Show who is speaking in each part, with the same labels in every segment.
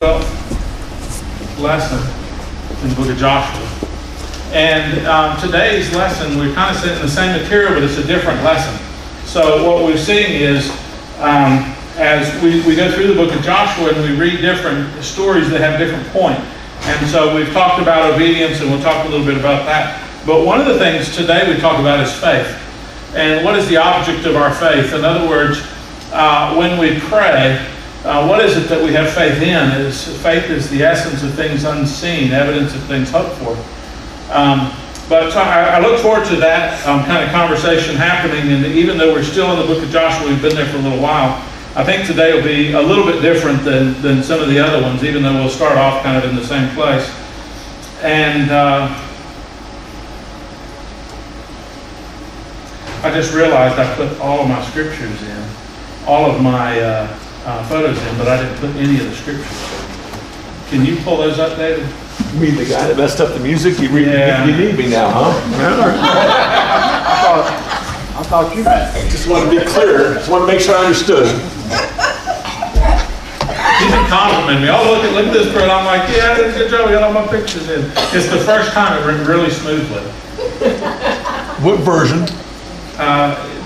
Speaker 1: Lesson in the book of Joshua. And today's lesson, we're kind of sitting in the same material, but it's a different lesson. So what we're seeing is, as we go through the book of Joshua and we read different stories that have different points. And so we've talked about obedience, and we'll talk a little bit about that. But one of the things today we talk about is faith. And what is the object of our faith? In other words, when we pray, what is it that we have faith in? Faith is the essence of things unseen, evidence of things hoped for. But I look forward to that kind of conversation happening. And even though we're still in the book of Joshua, we've been there for a little while, I think today will be a little bit different than some of the other ones, even though we'll start off kind of in the same place. And I just realized I put all of my scriptures in, all of my photos in, but I didn't put any of the scriptures. Can you pull those up, David?
Speaker 2: You mean the guy that messed up the music? You need me now, huh?
Speaker 3: I thought you meant.
Speaker 2: Just wanted to be clear. Just wanted to make sure I understood.
Speaker 1: You can compliment me. Oh, look at this bird. I'm like, yeah, that's a good job. We got all my pictures in. It's the first time it went really smoothly.
Speaker 2: What version?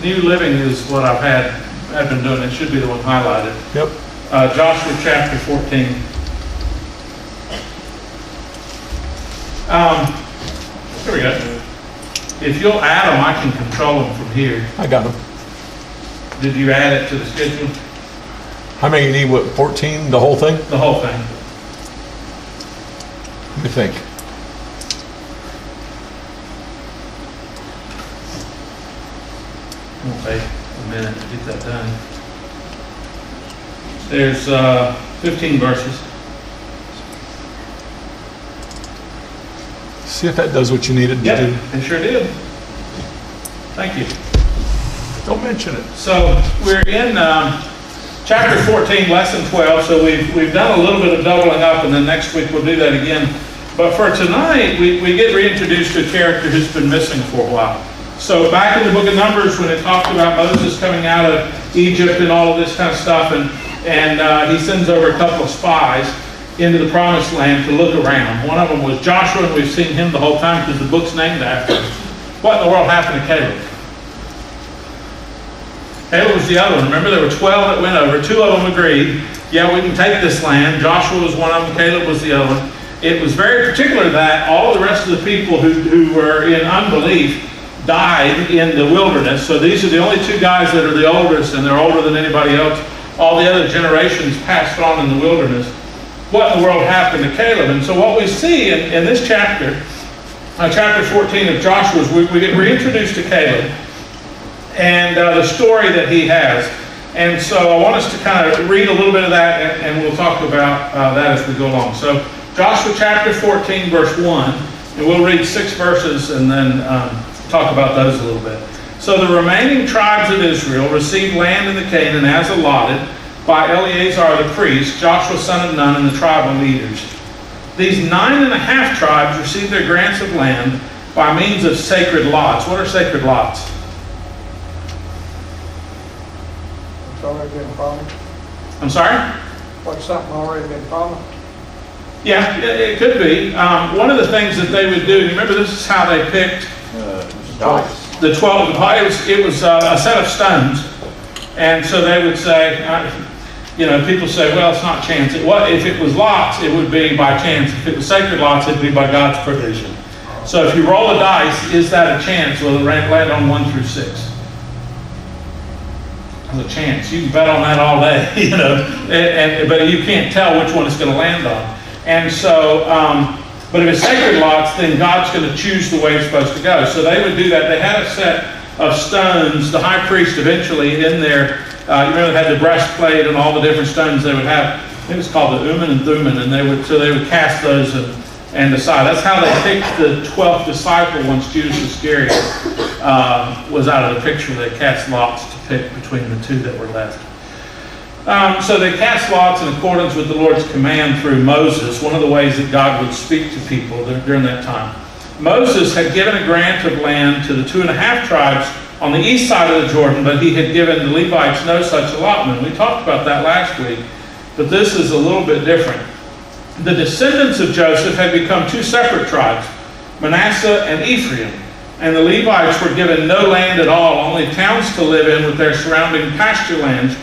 Speaker 1: New Living is what I've been doing. It should be the one highlighted.
Speaker 2: Yep.
Speaker 1: Joshua chapter 14. Here we go. If you'll add them, I can control them from here.
Speaker 2: I got them.
Speaker 1: Did you add it to the schedule?
Speaker 2: How many you need? What, 14? The whole thing?
Speaker 1: The whole thing.
Speaker 2: Let me think.
Speaker 1: It won't take a minute to get that done. There's 15 verses.
Speaker 2: See if that does what you needed to do.
Speaker 1: Yep, it sure did. Thank you.
Speaker 2: Don't mention it.
Speaker 1: So we're in chapter 14, lesson 12. So we've done a little bit of doubling up, and then next week we'll do that again. But for tonight, we get reintroduced to a character who's been missing for a while. So back in the book of Numbers, when it talked about Moses coming out of Egypt and all of this kind of stuff, and he sends over a couple of spies into the promised land to look around. One of them was Joshua, and we've seen him the whole time because the book's named after him. What in the world happened to Caleb? Caleb was the other one. Remember, there were 12 that went over. 2 of them agreed, yeah, we can take this land. Joshua was one of them. Caleb was the other one. It was very particular that all the rest of the people who were in unbelief died in the wilderness. So these are the only 2 guys that are the oldest, and they're older than anybody else. All the other generations passed on in the wilderness. What in the world happened to Caleb? And so what we see in this chapter, chapter 14 of Joshua, is we get reintroduced to Caleb and the story that he has. And so I want us to kind of read a little bit of that, and we'll talk about that as we go along. So Joshua chapter 14, verse 1, and we'll read 6 verses and then talk about those a little bit. So the remaining tribes of Israel received land in the Canaan as allotted by Eleazar the priest, Joshua son of Nun, and the tribal leaders. These 9.5 tribes received their grants of land by means of sacred lots. What are sacred lots?
Speaker 3: It's already been promised.
Speaker 1: I'm sorry?
Speaker 3: What's something already been promised?
Speaker 1: Yeah, it could be. One of the things that they would do, and remember this is how they picked
Speaker 3: Dice.
Speaker 1: the 12. It was a set of stones. And so they would say, people say, well, it's not chance. If it was lots, it would be by chance. If it was sacred lots, it would be by God's provision. So if you roll a dice, is that a chance? Will it land on 1 through 6? There's a chance. You can bet on that all day, but you can't tell which one it's going to land on. And so, but if it's sacred lots, then God's going to choose the way it's supposed to go. So they would do that. They had a set of stones. The high priest eventually in there, you remember they had the breastplate and all the different stones they would have. I think it was called the Urim and Thummim, and they would cast those and decide. That's how they picked the 12th disciple once Judas Iscariot was out of the picture. They cast lots to pick between the 2 that were left. So they cast lots in accordance with the Lord's command through Moses, one of the ways that God would speak to people during that time. Moses had given a grant of land to the 2.5 tribes on the east side of the Jordan, but he had given the Levites no such allotment. We talked about that last week, but this is a little bit different. the descendants of Joseph had become two separate tribes, Manasseh and Ephraim. And the Levites were given no land at all, only towns to live in with their surrounding pasture lands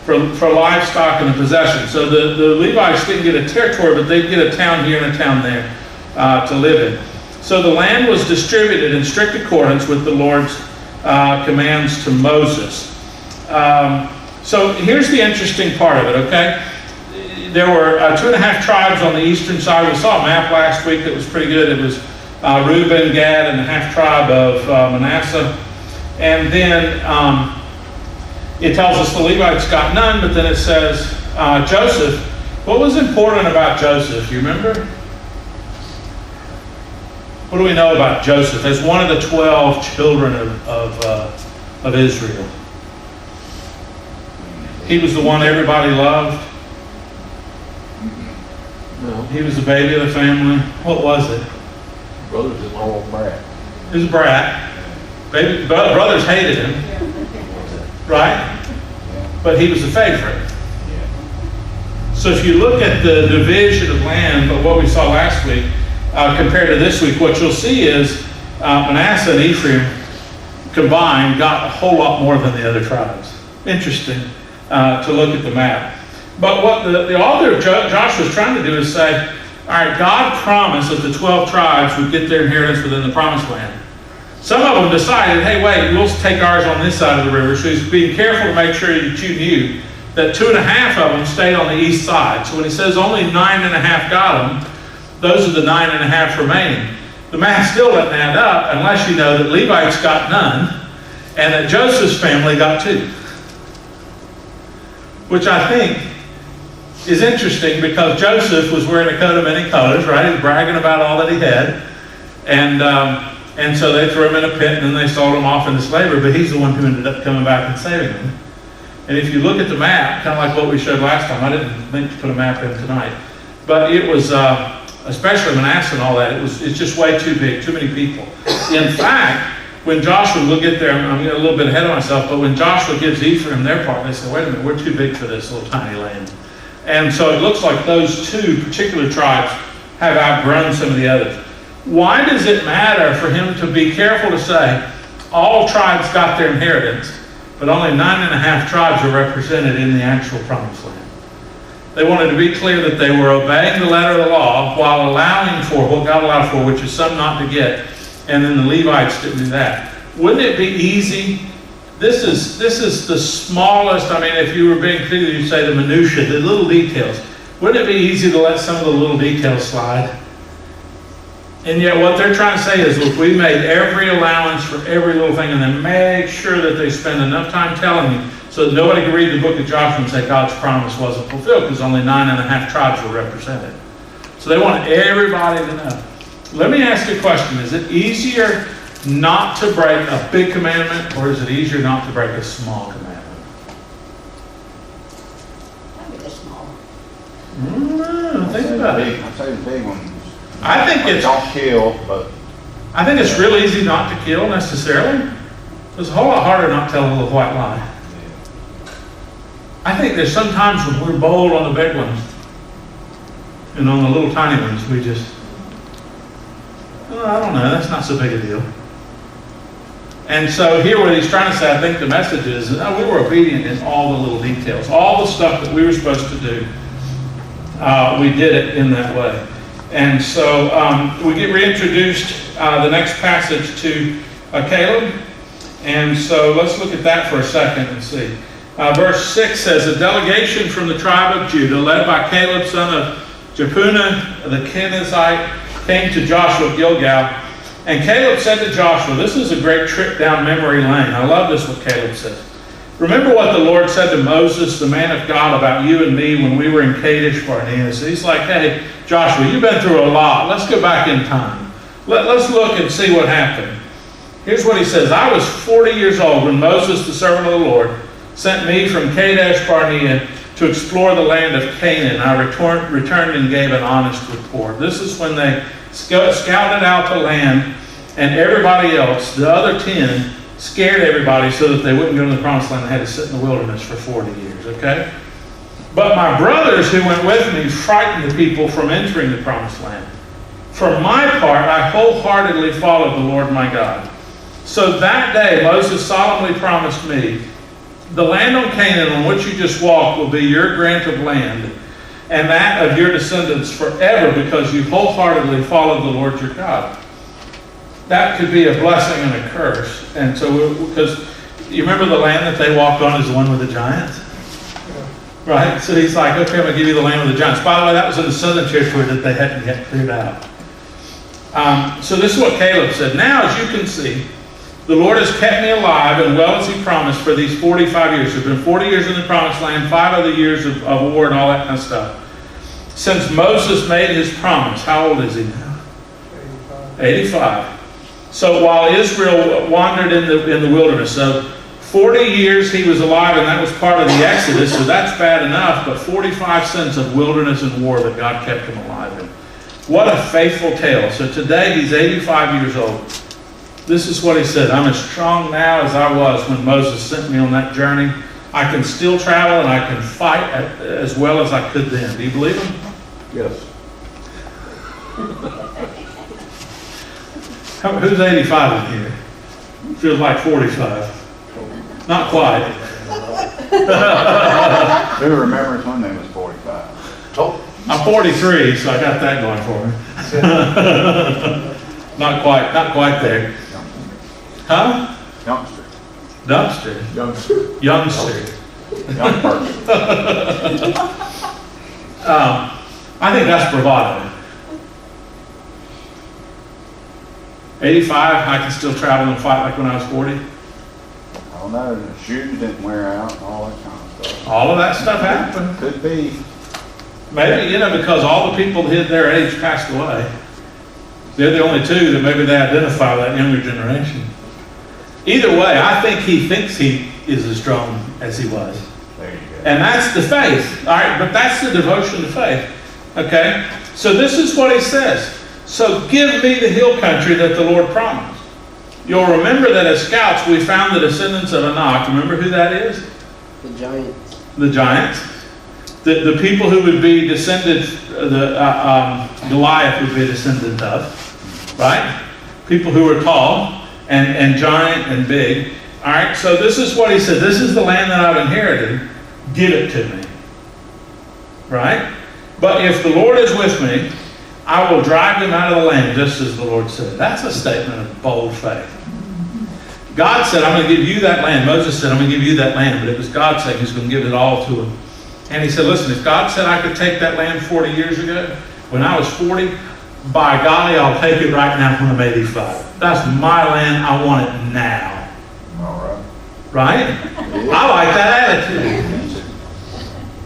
Speaker 1: for livestock and a possession. So the Levites didn't get a territory, but they'd get a town here and a town there to live in. So the land was distributed in strict accordance with the Lord's commands to Moses. So here's the interesting part of it, okay? There were 2.5 tribes on the eastern side. We saw a map last week that was pretty good. It was Reuben, Gad, and the half tribe of Manasseh. And then it tells us the Levites got none, but then it says Joseph. What was important about Joseph? You remember? What do we know about Joseph as one of the 12 children of Israel? He was the one everybody loved.
Speaker 2: No.
Speaker 1: He was the baby of the family. What was it?
Speaker 2: Brothers is all brat.
Speaker 1: He was a brat. Brothers hated him, right? But he was a favorite. So if you look at the division of land, but what we saw last week compared to this week, what you'll see is Manasseh and Ephraim combined got a whole lot more than the other tribes. Interesting to look at the map. But what the author of Joshua is trying to do is say, all right, God promised that the 12 tribes would get their inheritance within the promised land. Some of them decided, hey, wait, we'll take ours on this side of the river. So he's being careful to make sure that you knew that 2.5 of them stayed on the east side. So when he says only 9.5 got them, those are the 9.5 remaining. The math still doesn't add up unless you know that Levites got none and that Joseph's family got 2. Which I think is interesting because Joseph was wearing a coat of many colors, right? He was bragging about all that he had. And so they threw him in a pit and then they sold him off into slavery, but he's the one who ended up coming back and saving them. And if you look at the map, kind of like what we showed last time, I didn't think to put a map in tonight, but it was, especially Manasseh and all that, it's just way too big, too many people. In fact, when Joshua, we'll get there, I'm getting a little bit ahead of myself, but when Joshua gives Ephraim their part, they say, wait a minute, we're too big for this little tiny land. And so it looks like those 2 particular tribes have outgrown some of the others. Why does it matter for him to be careful to say all tribes got their inheritance, but only 9.5 tribes are represented in the actual promised land? They wanted to be clear that they were obeying the letter of the law while allowing for what God allowed for, which is some not to get, and then the Levites didn't do that. Wouldn't it be easy? This is the smallest, I mean, if you were being clear, you'd say the minutiae, the little details. Wouldn't it be easy to let some of the little details slide? And yet what they're trying to say is, look, we made every allowance for every little thing and then make sure that they spend enough time telling you so that nobody can read the book of Joshua and say God's promise wasn't fulfilled because only 9.5 tribes were represented. So they want everybody to know. Let me ask you a question. Is it easier not to break a big commandment, or is it easier not to break a small commandment?
Speaker 4: Probably the small.
Speaker 1: Think about it.
Speaker 5: I'd say the big ones.
Speaker 1: I think it's
Speaker 5: Don't kill, but
Speaker 1: I think it's real easy not to kill necessarily. It's a whole lot harder not to tell a little white lie. I think there's some times when we're bold on the big ones, and on the little tiny ones we just, I don't know, that's not so big a deal. And so here what he's trying to say, I think the message is, we were obedient in all the little details. All the stuff that we were supposed to do, we did it in that way. And so we get reintroduced the next passage to Caleb. And so let's look at that for a second and see. Verse 6 says, a delegation from the tribe of Judah, led by Caleb, son of Jephunneh the Kenizzite, came to Joshua at Gilgal. And Caleb said to Joshua, this is a great trip down memory lane. I love this, what Caleb says. Remember what the Lord said to Moses, the man of God, about you and me when we were in Kadesh Barnea. So he's like, hey, Joshua, you've been through a lot. Let's go back in time. Let's look and see what happened. Here's what he says. I was 40 years old when Moses, the servant of the Lord, sent me from Kadesh Barnea to explore the land of Canaan. I returned and gave an honest report. This is when they scouted out the land, and everybody else, the other 10, scared everybody so that they wouldn't go to the promised land and had to sit in the wilderness for 40 years, okay? But my brothers who went with me frightened the people from entering the promised land. For my part, I wholeheartedly followed the Lord my God. So that day Moses solemnly promised me, the land on Canaan on which you just walked will be your grant of land, and that of your descendants forever, because you wholeheartedly followed the Lord your God. That could be a blessing and a curse. And so, because you remember the land that they walked on is the one with the giants? Right? So he's like, okay, I'm going to give you the land with the giants. By the way, that was in the southern territory that they hadn't yet cleared out. So this is what Caleb said. Now, as you can see, the Lord has kept me alive and well as he promised for these 45 years. There's been 40 years in the promised land, 5 other years of war and all that kind of stuff. Since Moses made his promise. How old is he now? 85. So while Israel wandered in the wilderness, so 40 years he was alive, and that was part of the Exodus, so that's bad enough, but 45 cents of wilderness and war that God kept him alive in. What a faithful tale. So today he's 85 years old. This is what he said, I'm as strong now as I was when Moses sent me on that journey. I can still travel and I can fight as well as I could then. Do you believe him?
Speaker 2: Yes.
Speaker 1: Who's 85 in here? Feels like 45. Not quite.
Speaker 5: Who remembers when they was 45?
Speaker 1: I'm 43, so I got that going for me. Not quite there. Huh?
Speaker 5: Youngster.
Speaker 1: Dumpster. Youngster.
Speaker 5: Young person.
Speaker 1: I think that's bravado. 85, I can still travel and fight like when I was 40.
Speaker 5: I don't know, the shoes didn't wear out and all that kind of stuff.
Speaker 1: All of that stuff happened.
Speaker 5: Could be.
Speaker 1: Maybe, because all the people that hit their age passed away. They're the only two that maybe they identify with that younger generation. Either way, I think he thinks he is as strong as he was.
Speaker 5: There you go.
Speaker 1: And that's the faith. All right, but that's the devotion to faith. Okay? So this is what he says. So give me the hill country that the Lord promised. You'll remember that as scouts we found the descendants of Anak. Remember who that is?
Speaker 4: The giants.
Speaker 1: The giants. The people who would be descended, Goliath would be a descendant of. Right? People who were tall and giant and big. All right, so this is what he said. This is the land that I've inherited. Give it to me. Right? But if the Lord is with me, I will drive them out of the land, just as the Lord said. That's a statement of bold faith. God said, I'm going to give you that land. Moses said, I'm going to give you that land. But it was God saying he's going to give it all to him. And he said, listen, if God said I could take that land 40 years ago, when I was 40, by golly, I'll take it right now when I'm 85. That's my land. I want it now.
Speaker 5: All right.
Speaker 1: Right? I like that attitude.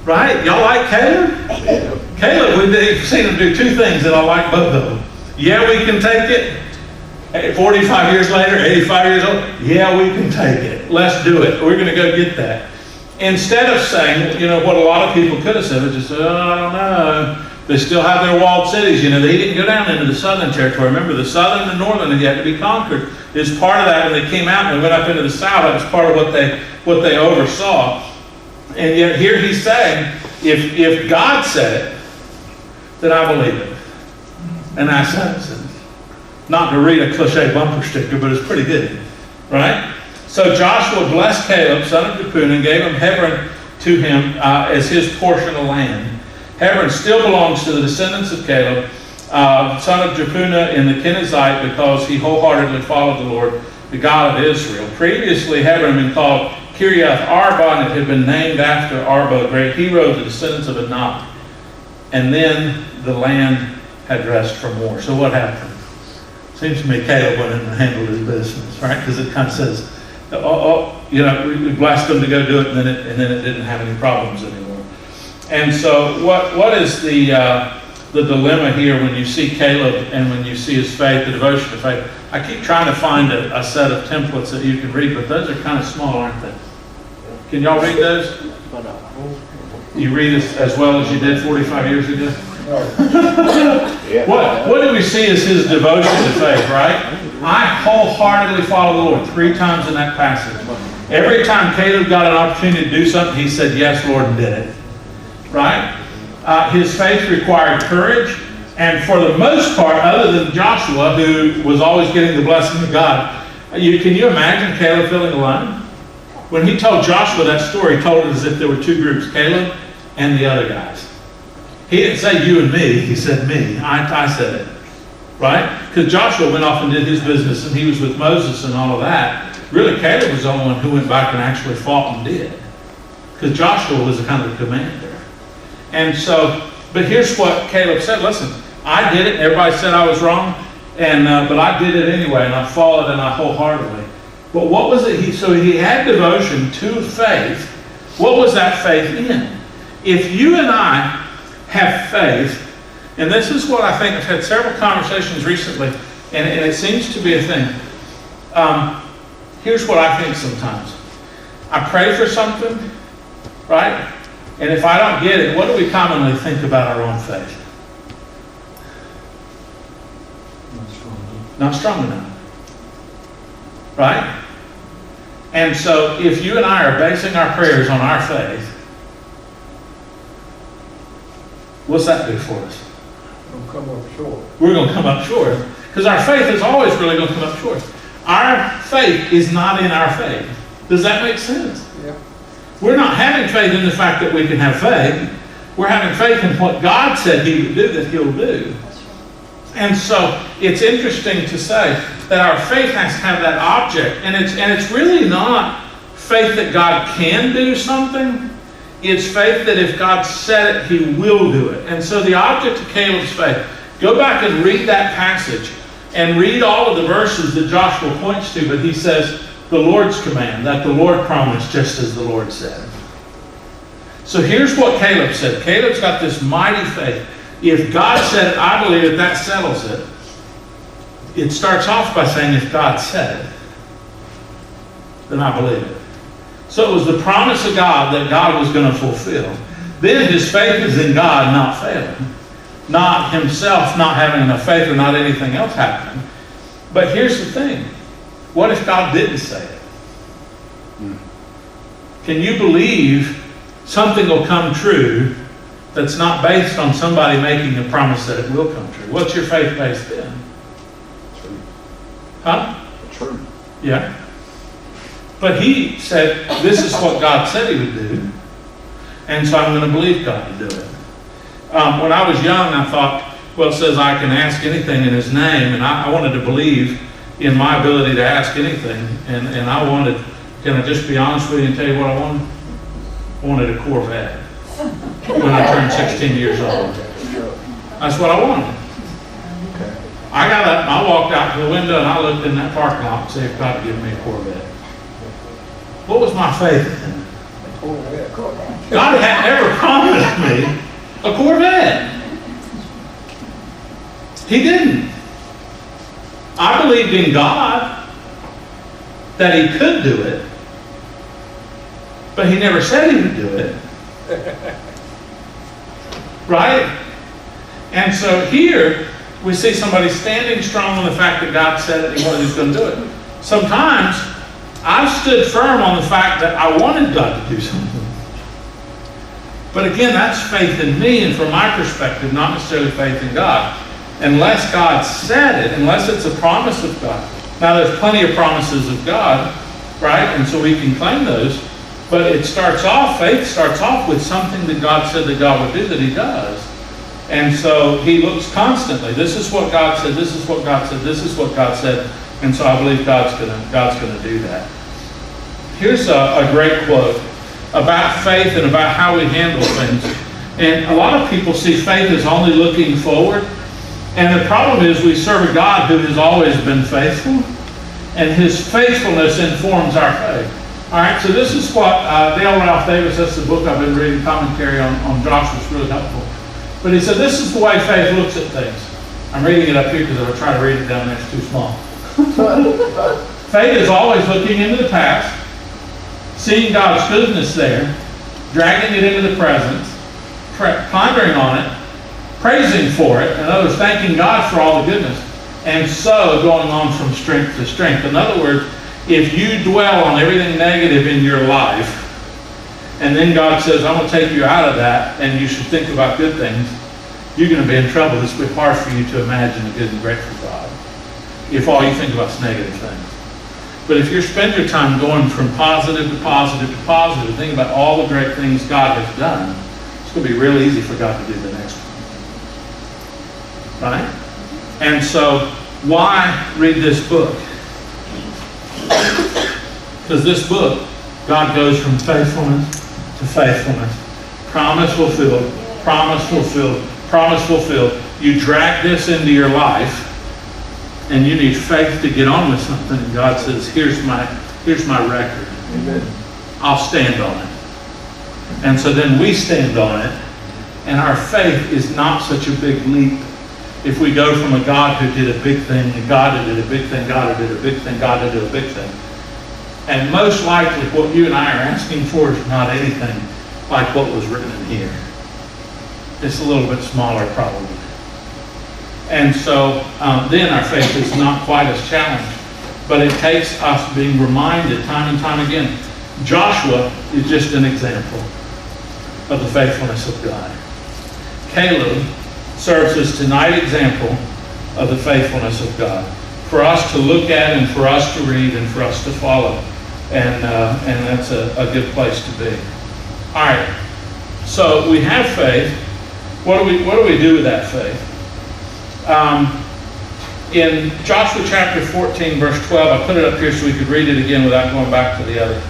Speaker 1: Right? Y'all like Caleb?
Speaker 5: Yeah.
Speaker 1: Caleb, we've seen him do two things that I like both of them. Yeah, we can take it. 45 years later, 85 years old, yeah, we can take it. Let's do it. We're going to go get that. Instead of saying, what a lot of people could have said, is just, I don't know. They still have their walled cities. They didn't go down into the southern territory. Remember, the southern and northern had to be conquered. It's part of that when they came out and they went up into the south. That was part of what they oversaw. And yet here he's saying, if God said it, then I believe it. And I said it. Not to read a cliche bumper sticker, but it's pretty good. Right? So Joshua blessed Caleb, son of Jephunneh, and gave him Hebron to him as his portion of land. Hebron still belongs to the descendants of Caleb, son of Jephunneh in the Kenizzite, because he wholeheartedly followed the Lord, the God of Israel. Previously, Hebron had been called Kiriath Arba, and it had been named after Arba, the great hero of the descendants of Anak. And then the land had rest from war. So what happened? Seems to me Caleb went in and handled his business, right? Because it kind of says, we blessed them to go do it, and then it didn't have any problems anymore. And so what is the dilemma here when you see Caleb and when you see his faith, the devotion to faith? I keep trying to find a set of templates that you can read, but those are kind of small, aren't they? Can y'all read those? You read as well as you did 45 years ago?
Speaker 5: Yeah.
Speaker 1: What do we see as his devotion to faith, right? I wholeheartedly follow the Lord 3 times in that passage. Every time Caleb got an opportunity to do something, he said, yes, Lord, and did it. right? His faith required courage. And for the most part, other than Joshua, who was always getting the blessing of God, can you imagine Caleb feeling alone? When he told Joshua that story, he told it as if there were two groups, Caleb and the other guys. He didn't say you and me, he said me. I said it, right? Because Joshua went off and did his business, and he was with Moses and all of that. Really, Caleb was the only one who went back and actually fought and did. Because Joshua was the kind of commander. And so, but here's what Caleb said, listen, I did it, everybody said I was wrong, and but I did it anyway, and I followed and I wholeheartedly. But what was it? So he had devotion to faith. What was that faith in? If you and I have faith, and this is what I think, I've had several conversations recently, and it seems to be a thing. Here's what I think sometimes. I pray for something, right? And if I don't get it, what do we commonly think about our own faith? Not strong enough. Right? And so if you and I are basing our prayers on our faith, what's that do for us?
Speaker 3: We'll come up short.
Speaker 1: We're going to come up short. Because our faith is always really going to come up short. Our faith is not in our faith. Does that make sense?
Speaker 3: Yeah.
Speaker 1: We're not having faith in the fact that we can have faith. We're having faith in what God said He would do, that He'll do. And so it's interesting to say that our faith has to have that object. And it's really not faith that God can do something. It's faith that if God said it, He will do it. And so the object of Caleb's faith, go back and read that passage and read all of the verses that Joshua points to, but he says the Lord's command, that the Lord promised just as the Lord said. So here's what Caleb said. Caleb's got this mighty faith. If God said it, I believe that settles it. It starts off by saying, if God said it, then I believe it. So it was the promise of God that God was going to fulfill. Then his faith is in God not failing. Not himself not having enough faith or not anything else happening. But here's the thing. What if God didn't say it? Can you believe something will come true that's not based on somebody making a promise that it will come true? What's your faith based in?
Speaker 5: True.
Speaker 1: Huh?
Speaker 5: True.
Speaker 1: Yeah. But he said, this is what God said he would do, and so I'm going to believe God to do it. When I was young, I thought, well, it says I can ask anything in his name, and I wanted to believe in my ability to ask anything, and I wanted, can I just be honest with you and tell you what I wanted? I wanted a Corvette when I turned 16 years old. That's what I wanted. I got up and I walked out to the window and I looked in that parking lot and said, if God would give me a Corvette. What was my faith in? God had never promised me a Corvette. He didn't. I believed in God that he could do it, but he never said he would do it. Right? And so here we see somebody standing strong on the fact that God said it and he was going to do it. Sometimes I've stood firm on the fact that I wanted God to do something. But again, that's faith in me, and from my perspective, not necessarily faith in God. Unless God said it, unless it's a promise of God. Now, there's plenty of promises of God, right? And so we can claim those. But it starts off, faith starts off with something that God said that God would do that he does. And so he looks constantly. This is what God said, this is what God said, this is what God said. And so I believe God's gonna do that. Here's a great quote about faith and about how we handle things. And a lot of people see faith as only looking forward. And the problem is we serve a God who has always been faithful. And his faithfulness informs our faith. All right, so this is what Dale Ralph Davis, that's the book I've been reading, commentary on Joshua. It's really helpful. But he said, this is the way faith looks at things. I'm reading it up here because I was trying to read it down there. It's too small. Faith is always looking into the past, seeing God's goodness there, dragging it into the present, pondering on it, praising for it, and others thanking God for all the goodness, and so going on from strength to strength. In other words, if you dwell on everything negative in your life, and then God says, I'm going to take you out of that, and you should think about good things, you're going to be in trouble. It's going to be hard for you to imagine a good and grateful God if all you think about is negative things. But if you spend your time going from positive to positive to positive, thinking about all the great things God has done, it's going to be real easy for God to do the next one. Right? And so, why read this book? Because this book, God goes from faithfulness to faithfulness. Promise fulfilled, promise fulfilled, promise fulfilled. You drag this into your life, and you need faith to get on with something, and God says, here's my record.
Speaker 2: Amen.
Speaker 1: I'll stand on it. And so then we stand on it, and our faith is not such a big leap if we go from a God who did a big thing, to God who did a big thing, God who did a big thing, God who did a big thing. And most likely what you and I are asking for is not anything like what was written in here. It's a little bit smaller probably. And so then our faith is not quite as challenged. But it takes us being reminded time and time again. Joshua is just an example of the faithfulness of God. Caleb serves as tonight example of the faithfulness of God. For us to look at and for us to read and for us to follow. And that's a good place to be. All right. So we have faith. What do we do with that faith? In Joshua chapter 14, verse 12, I put it up here so we could read it again without going back to the other.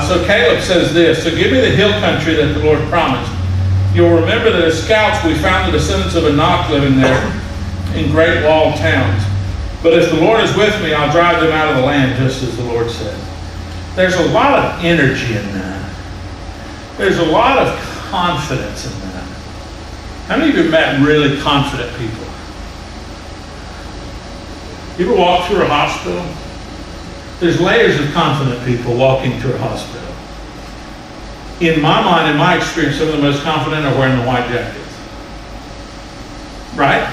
Speaker 1: So Caleb says this, so give me the hill country that the Lord promised. You'll remember that as scouts we found the descendants of Anak living there in great walled towns. But if the Lord is with me, I'll drive them out of the land, just as the Lord said. There's a lot of energy in that. There's a lot of confidence in that. How many of you have met really confident people? You ever walk through a hospital? There's layers of confident people walking through a hospital. In my mind, in my experience, some of the most confident are wearing the white jackets. Right?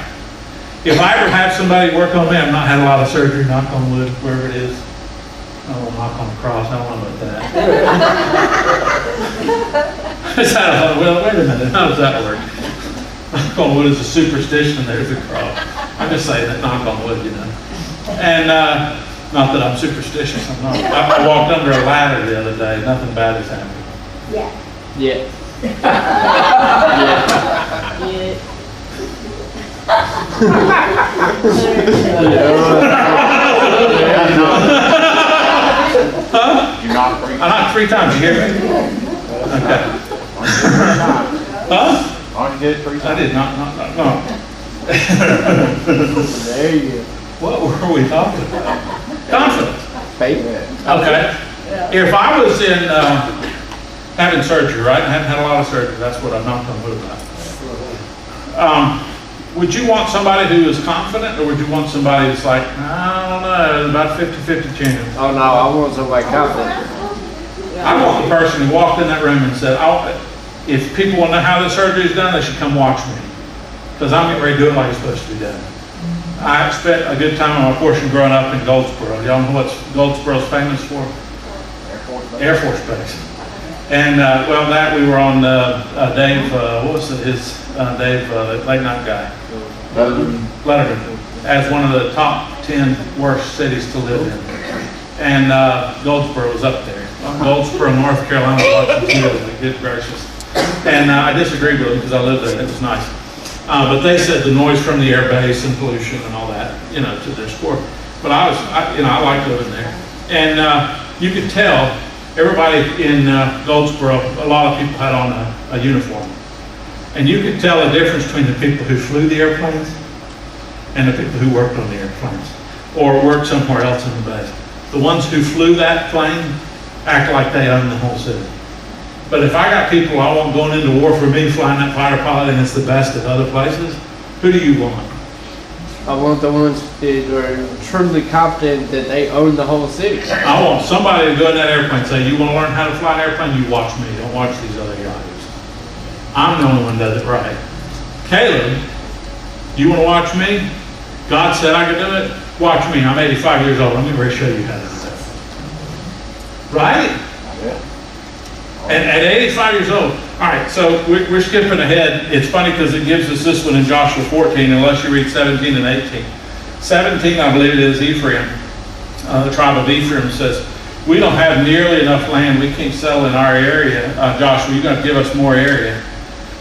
Speaker 1: If I ever have somebody work on me, I've not had a lot of surgery, knock on wood, wherever it is. I don't want to knock on the cross, I don't know about that. Well, wait a minute, how does that work? Knock on wood is a superstition, there's a cross. I'm just saying that, knock on wood, you know. And not that I'm superstitious, I'm not. I walked under a ladder the other day, nothing bad has happened.
Speaker 4: Yeah.
Speaker 6: Yeah.
Speaker 4: Yeah.
Speaker 1: Huh?
Speaker 5: You knocked 3
Speaker 1: I knocked 3 times, you hear me? Okay. Huh?
Speaker 5: Why don't you did it 3 times?
Speaker 1: I did not.
Speaker 6: There you go.
Speaker 1: What were we talking about? Confidence.
Speaker 6: Faith.
Speaker 1: Okay. If I was in having surgery, right? I haven't had a lot of surgery. That's what I'm knocked on wood about. Would you want somebody who is confident, or would you want somebody that's like, I don't know, about 50-50 chance?
Speaker 6: Oh no, I want somebody confident.
Speaker 1: I want the person who walked in that room and said, if people want to know how the surgery is done, they should come watch me. Because I'm getting ready to do it like it's supposed to be done. I spent a good time on my portion growing up in Goldsboro. Y'all know what Goldsboro's famous for? Air Force Base. And well, that we were on Dave, what was it, Dave, late night guy? Letterman, as one of the top 10 worst cities to live in. And Goldsboro was up there. Goldsboro, North Carolina, Washington, good gracious. And I disagreed with them because I lived there. It was nice. But they said the noise from the air base and pollution and all that, you know, to their sport. But I liked living there. And you could tell everybody in Goldsboro, a lot of people had on a uniform. And you could tell the difference between the people who flew the airplanes and the people who worked on the airplanes or worked somewhere else in the base. The ones who flew that plane act like they own the whole city. But if I got people I want going into war for me flying that fighter pilot and it's the best at other places, who do you want?
Speaker 6: I want the ones that are truly confident that they own the whole city.
Speaker 1: I want somebody to go in that airplane and say, you want to learn how to fly an airplane? You watch me. Don't watch these other guys. I'm the only one that does it right. Caleb, you want to watch me? God said I could do it. Watch me. I'm 85 years old. I'm going to show you how to do that. Right?
Speaker 5: Yeah.
Speaker 1: And at 85 years old. All right, so we're skipping ahead. It's funny because it gives us this one in Joshua 14, unless you read 17 and 18. 17, I believe it is Ephraim. The tribe of Ephraim says, we don't have nearly enough land. We can't sell in our area. Joshua, you're going to give us more area.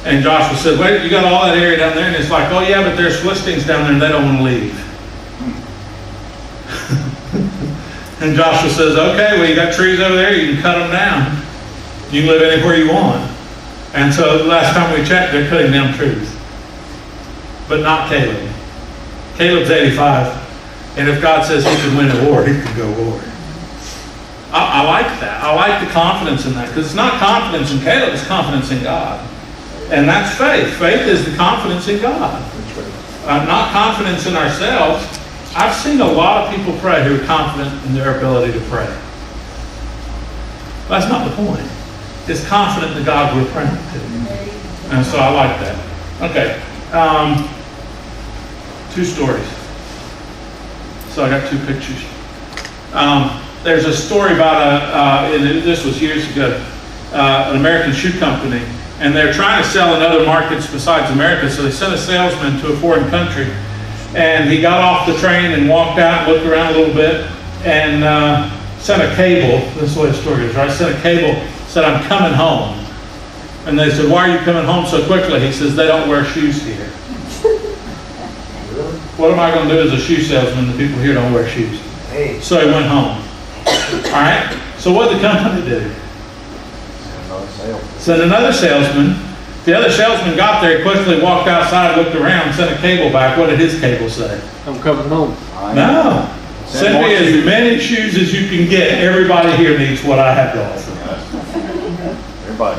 Speaker 1: And Joshua said, wait, you got all that area down there? And it's like, oh yeah, but there's Philistines down there and they don't want to leave. And Joshua says, okay, well, you got trees over there, you can cut them down. You can live anywhere you want. And so the last time we checked, they're cutting down trees. But not Caleb. Caleb's 85. And if God says he can win a war, he can go war. I like that. I like the confidence in that. Because it's not confidence in Caleb, it's confidence in God. And that's faith. Faith is the confidence in God. Not confidence in ourselves. I've seen a lot of people pray who are confident in their ability to pray. That's not the point. It's confident in the God we're praying to. And so I like that. Okay. 2 stories. So I got 2 pictures. There's a story about, this was years ago, an American shoe company. And they're trying to sell in other markets besides America. So they sent a salesman to a foreign country. And he got off the train and walked out and looked around a little bit and sent a cable. This is the way the story is, right? Sent a cable, said, I'm coming home. And they said, why are you coming home so quickly? He says, they don't wear shoes here. What am I going to do as a shoe salesman? The people here don't wear shoes.
Speaker 3: Hey.
Speaker 1: So he went home. All right? So what did the company do? Sent another salesman. The other salesman got there, quickly walked outside, looked around, sent a cable back. What did his cable say?
Speaker 6: I'm coming home.
Speaker 1: No. Send me as many shoes as you can get. Everybody here needs what I have to offer.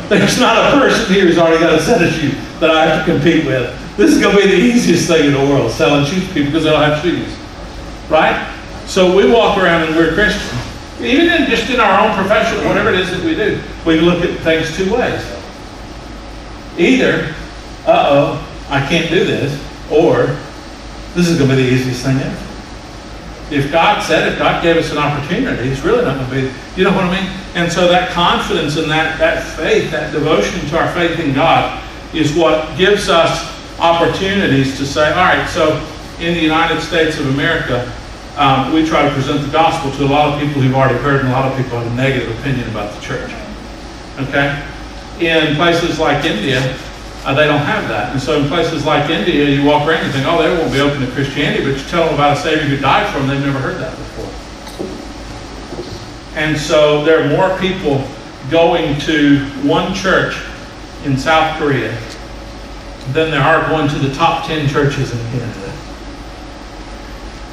Speaker 1: There's not a person here who's already got a set of shoes that I have to compete with. This is going to be the easiest thing in the world, selling shoes to people because they don't have shoes. Right? So we walk around and we're Christians. Even just in our own profession, whatever it is that we do, we look at things 2 ways. Either, I can't do this, or this is going to be the easiest thing ever. If God said, if God gave us an opportunity, it's really not going to be, you know what I mean? And so that confidence and that faith, that devotion to our faith in God is what gives us opportunities to say, all right, so in the United States of America, we try to present the gospel to a lot of people who've already heard and a lot of people have a negative opinion about the church. Okay? In places like India, they don't have that. And so in places like India, you walk around and think, oh, they won't be open to Christianity, but you tell them about a Savior who died for them, they've never heard that before. And so there are more people going to one church in South Korea than there are going to the top 10 churches in Canada.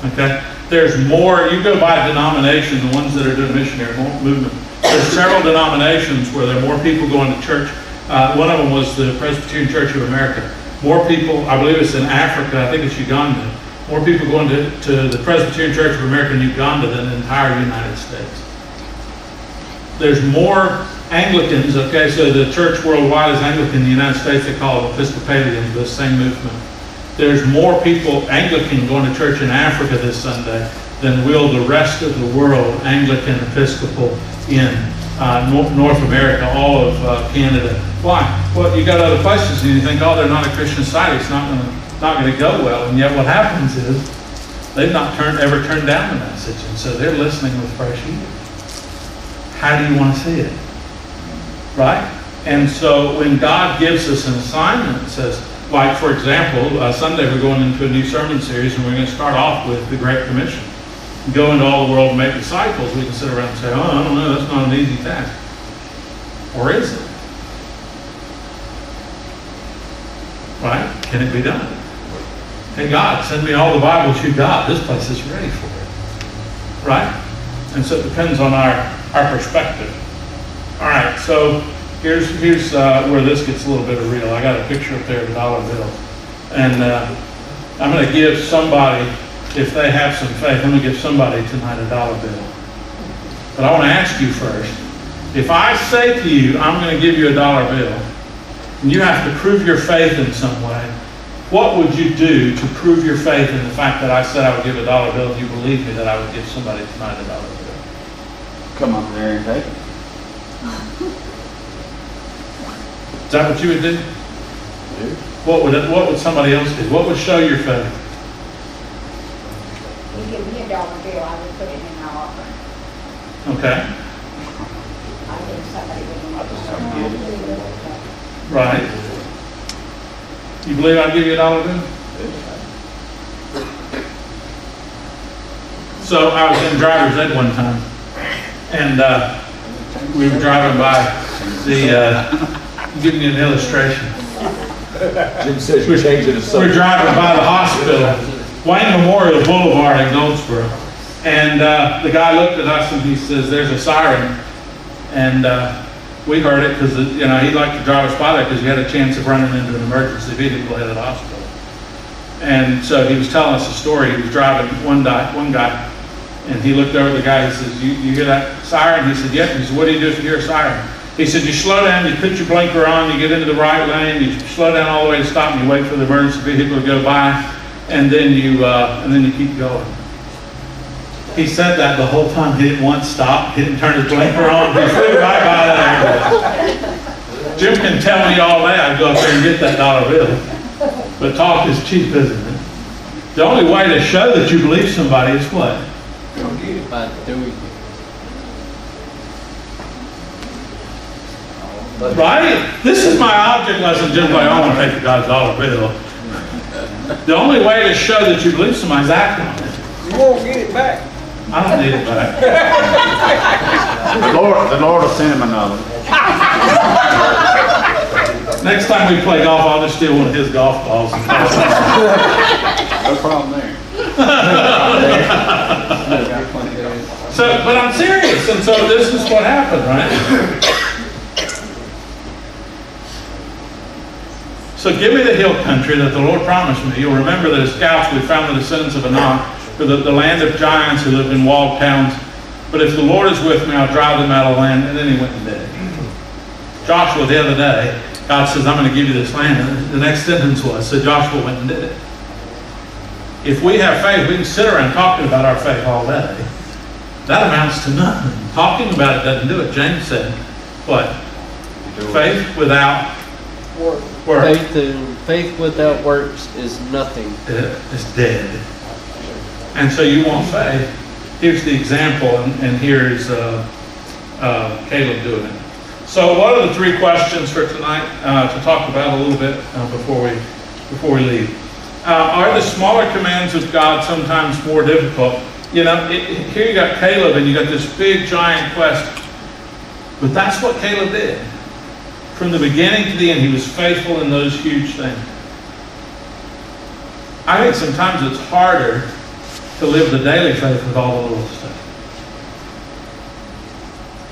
Speaker 1: Okay? There's more, you go by denomination, the ones that are doing missionary movement. There's several denominations where there are more people going to church. One of them was the Presbyterian Church of America. More people, I believe it's in Africa, I think it's Uganda, more people going to the Presbyterian Church of America in Uganda than the entire United States. There's more Anglicans, okay, so the church worldwide is Anglican. In the United States they call it Episcopalians, the same movement. There's more people Anglican going to church in Africa this Sunday than will the rest of the world Anglican Episcopal in North America, all of Canada. Why? Well, you got other places and you think, oh, they're not a Christian site, it's not going to go well. And yet what happens is they've not ever turned down the message, and so they're listening with fresh ears. How do you want to see it? Right? And so when God gives us an assignment, it says, like, for example, Sunday we're going into a new sermon series, and we're going to start off with the Great Commission. Go into all the world and make disciples. We can sit around and say, oh, I don't know, that's not an easy task. Or is it? Right? Can it be done? Hey, God, send me all the Bibles you got. This place is ready for it. Right? And so it depends on our perspective. All right, so here's where this gets a little bit of real. I got a picture up there of a dollar bill. And I'm going to give somebody, if they have some faith, I'm going to give somebody tonight a dollar bill. But I want to ask you first, if I say to you, I'm going to give you a dollar bill, and you have to prove your faith in some way, what would you do to prove your faith in the fact that I said I would give a dollar bill and you believe me that I would give somebody tonight a dollar bill?
Speaker 5: Come up there and take it.
Speaker 1: Is that what you would do? What would somebody else do? What would show your faith?
Speaker 4: You give me $1 bill, I would put it in our offering.
Speaker 1: Okay.
Speaker 4: I think somebody would.
Speaker 1: Right. You believe I'd give you $1 bill? So I was in driver's ed one time, and we were driving by giving you an illustration.
Speaker 2: Jim says you changed it to
Speaker 1: We're
Speaker 2: something.
Speaker 1: driving by the hospital, Wayne Memorial Boulevard in Goldsboro, and the guy looked at us and he says, "There's a siren," and we heard it because he'd like to drive us by there because he had a chance of running into an emergency vehicle ahead of the hospital. And so he was telling us a story. He was driving one guy, and he looked over at the guy. He says, "You hear that siren?" He said, "Yep." He said, "What do you do if you hear a siren?" He said, "You slow down, you put your blinker on, you get into the right lane, you slow down all the way to stop, and you wait for the emergency vehicle to go by, and then you keep going." He said that the whole time. He didn't once stop. He didn't turn his blinker on. He flew right by that. Jim can tell me all that. I'd go up there and get that $1 bill. But talk is cheap, isn't it? The only way to show that you believe somebody is what?
Speaker 6: By doing it.
Speaker 1: Right? This is my object lesson. Jim's like, "I want to take the guy's $1 bill." The only way to show that you believe somebody's acting on it.
Speaker 3: You won't get it back.
Speaker 1: I don't need it back.
Speaker 5: The Lord will send him another.
Speaker 1: Next time we play golf, I'll just steal one of his golf balls. And
Speaker 5: No problem there.
Speaker 1: but I'm serious, and so this is what happened, right? So give me the hill country that the Lord promised me. You'll remember that as scouts we found the descendants of Anak, for the land of giants who lived in walled towns. But if the Lord is with me, I'll drive them out of the land. And then he went and did it. Joshua the other day, God says, "I'm going to give you this land." And the next sentence was, so Joshua went and did it. If we have faith, we can sit around talking about our faith all day. That amounts to nothing. Talking about it doesn't do it. James said, what? Faith without work.
Speaker 6: Faith without works is nothing.
Speaker 1: It's dead. And so you want faith. Here's the example, and here is Caleb doing it. So what are the 3 questions for tonight to talk about a little bit before we leave? Are the smaller commands of God sometimes more difficult? Here you got Caleb and you got this big giant quest. But that's what Caleb did. From the beginning to the end, he was faithful in those huge things. I think sometimes it's harder to live the daily faith with all the little stuff.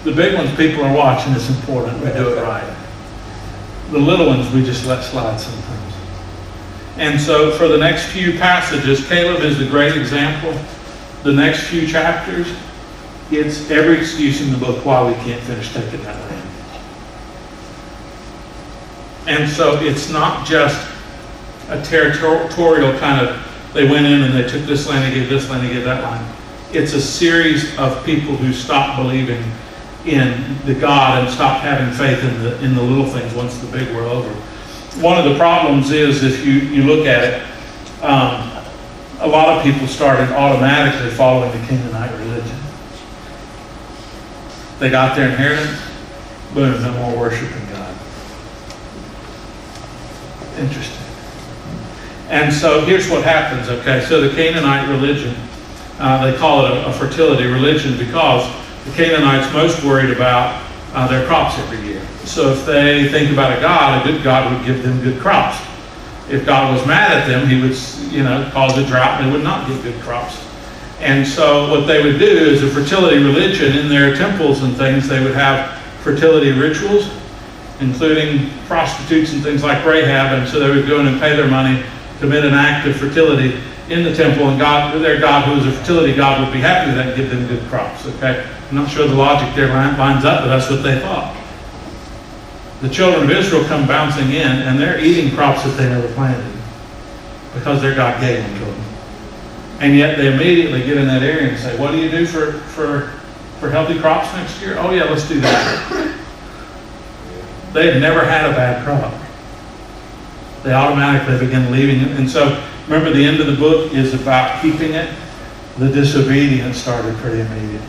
Speaker 1: The big ones people are watching, it's important we do it right. The little ones we just let slide sometimes. And so for the next few passages, Caleb is the great example. The next few chapters, it's every excuse in the book why we can't finish taking that land. And so it's not just a territorial kind of, they went in and they took this land, they gave this land, they gave that land. It's a series of people who stopped believing in the God and stopped having faith in the little things once the big were over. One of the problems is, if you look at it, a lot of people started automatically following the Canaanite religion. They got their inheritance, boom, no more worshiping God. Interesting. And so here's what happens, okay? So the Canaanite religion, they call it a fertility religion because the Canaanites most worried about their crops every year. So if they think about a good God would give them good crops. If God was mad at them, he would, cause a drought and they would not get good crops. And so what they would do is a fertility religion. In their temples and things, they would have fertility rituals, including prostitutes and things like Rahab. And so they would go in and pay their money, commit an act of fertility in the temple, and their God, who is a fertility God, would be happy with that and give them good crops. Okay, I'm not sure the logic there lines up, but that's what they thought. The children of Israel come bouncing in, and they're eating crops that they never planted because their God gave them to them. And yet they immediately get in that area and say, "What do you do for healthy crops next year?" "Oh yeah, let's do that." They had never had a bad crop. They automatically began leaving it. And so, remember, the end of the book is about keeping it. The disobedience started pretty immediately.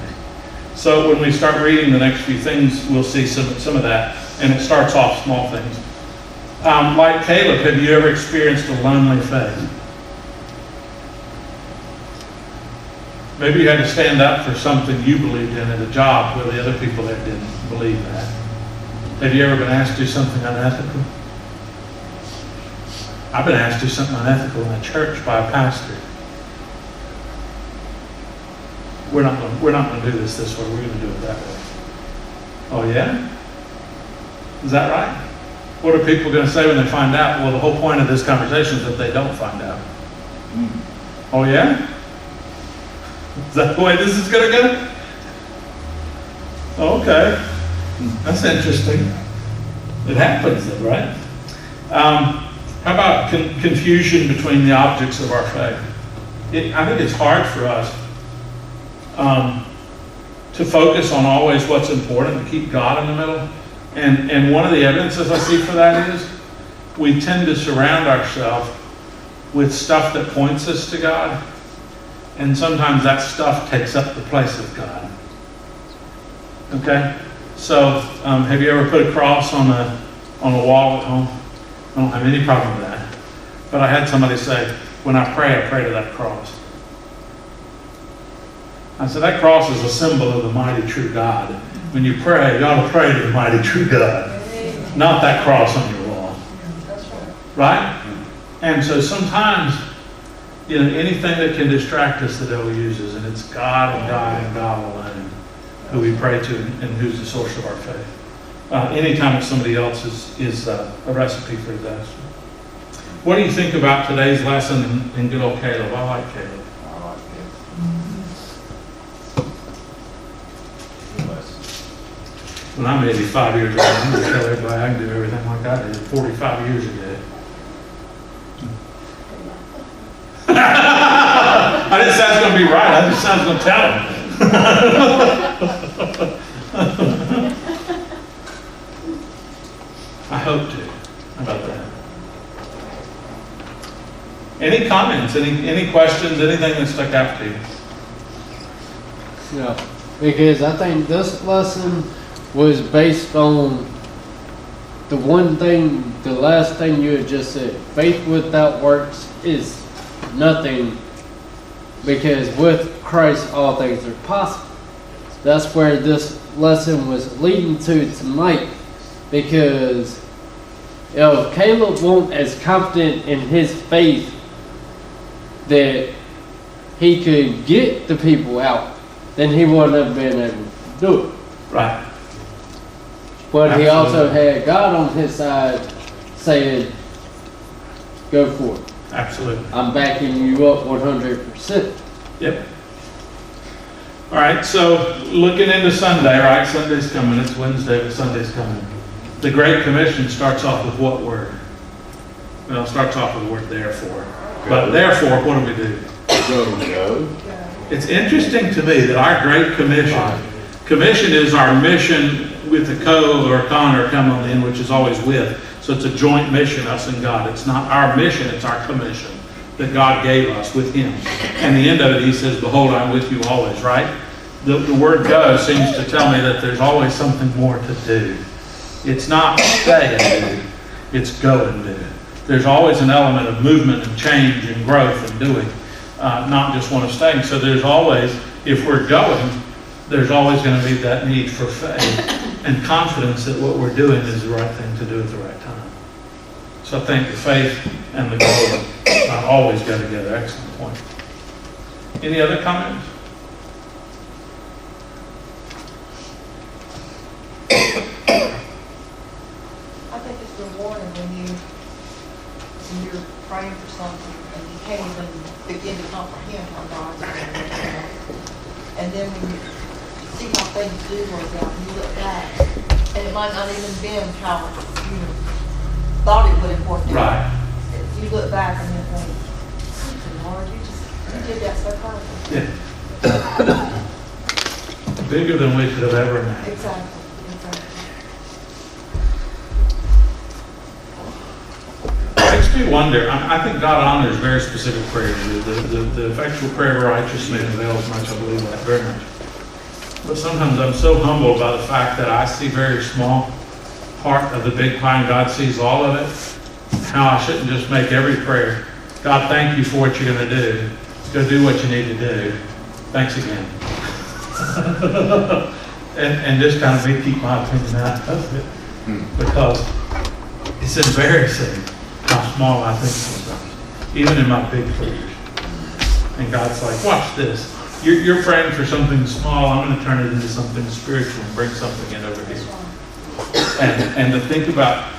Speaker 1: So when we start reading the next few things, we'll see some of that. And it starts off small things. Like Caleb, have you ever experienced a lonely faith? Maybe you had to stand up for something you believed in at a job where the other people there didn't believe that. Have you ever been asked to do something unethical? I've been asked to do something unethical in a church by a pastor. We're not going to do this way. We're going to do it that way. Oh yeah? Is that right? What are people going to say when they find out? Well, the whole point of this conversation is that they don't find out. Oh yeah? Is that the way this is going to go? Okay. That's interesting. It happens then, right? How about confusion between the objects of our faith? I think it's hard for us to focus on always what's important, to keep God in the middle. And one of the evidences I see for that is we tend to surround ourselves with stuff that points us to God. And sometimes that stuff takes up the place of God. Okay? So, have you ever put a cross on a wall at home? I don't have any problem with that. But I had somebody say, when I pray to that cross. I said, that cross is a symbol of the mighty true God. When you pray, you ought to pray to the mighty true God. Not that cross on your wall. Right? And so sometimes, anything that can distract us, the devil uses, and it's God and God and God alone who we pray to and who's the source of our faith. Anytime it's somebody else is a recipe for disaster. What do you think about today's lesson in good old Caleb? I like Caleb.
Speaker 5: I like it.
Speaker 1: When I'm 85 years old, I'm going to tell everybody I can do everything like I did 45 years ago. I didn't say I was going to be right. I just said I was going to tell them. I hope to. How about that? Any comments? Any questions? Anything that stuck out to you?
Speaker 6: Yeah, because I think this lesson was based on the last thing you had just said. Faith without works is nothing, because with Christ all things are possible. That's where this lesson was leading to tonight, because if Caleb wasn't as confident in his faith that he could get the people out, then he wouldn't have been able to do it.
Speaker 1: Right.
Speaker 6: But
Speaker 1: Absolutely.
Speaker 6: he also had God on his side saying, go for it.
Speaker 1: Absolutely.
Speaker 6: I'm backing you up 100%.
Speaker 1: Yep. All right, so looking into Sunday, right? Sunday's coming. It's Wednesday, but Sunday's coming. The Great Commission starts off with what word? Well, it starts off with the word therefore. But therefore, what do we do?
Speaker 5: Go.
Speaker 1: It's interesting to me that our Great Commission is our mission with a co or a con or a come on the end, which is always with. So it's a joint mission, us and God. It's not our mission, it's our commission that God gave us with Him. And the end of it, He says, behold, I'm with you always, right? The word go seems to tell me that there's always something more to do. It's not stay and do, it's go and do. There's always an element of movement and change and growth and doing, not just one of staying. So there's always, if we're going, there's always going to be that need for faith and confidence that what we're doing is the right thing to do at the right time. So I think the faith and the goal always go together. Excellent point. Any other comments?
Speaker 7: I think it's rewarding when you're praying for something and you can't even begin to comprehend how God's doing it. And then when you see how things do work out, and you look back, and it might not even been how you thought it would have worked out.
Speaker 1: Right.
Speaker 7: You look back and you think, Lord, you did that so perfect.
Speaker 1: Yeah. Bigger than we could have ever imagined.
Speaker 7: Exactly.
Speaker 1: me wonder, I think God honors very specific prayers. The effectual prayer of a righteous man avails much, I believe that very much. But sometimes I'm so humbled by the fact that I see very small part of the big pie and God sees all of it. How I shouldn't just make every prayer, God, thank you for what you're going to do. Go do what you need to do. Thanks again. and just kind of me keep my opinion out of it. Because it's embarrassing how small I think sometimes, even in my big prayers. And God's like, watch this. You're praying for something small. I'm going to turn it into something spiritual and bring something in over here. And to think about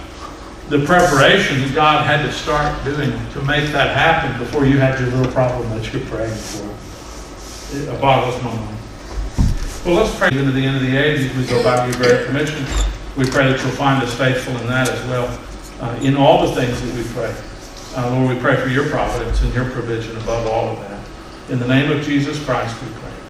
Speaker 1: the preparation that God had to start doing to make that happen before you had your little problem that you're praying for. It boggles my mind. Well, let's pray into the end of the age as we go by your great commission. We pray that you'll find us faithful in that as well, in all the things that we pray. Lord, we pray for your providence and your provision above all of that. In the name of Jesus Christ, we pray.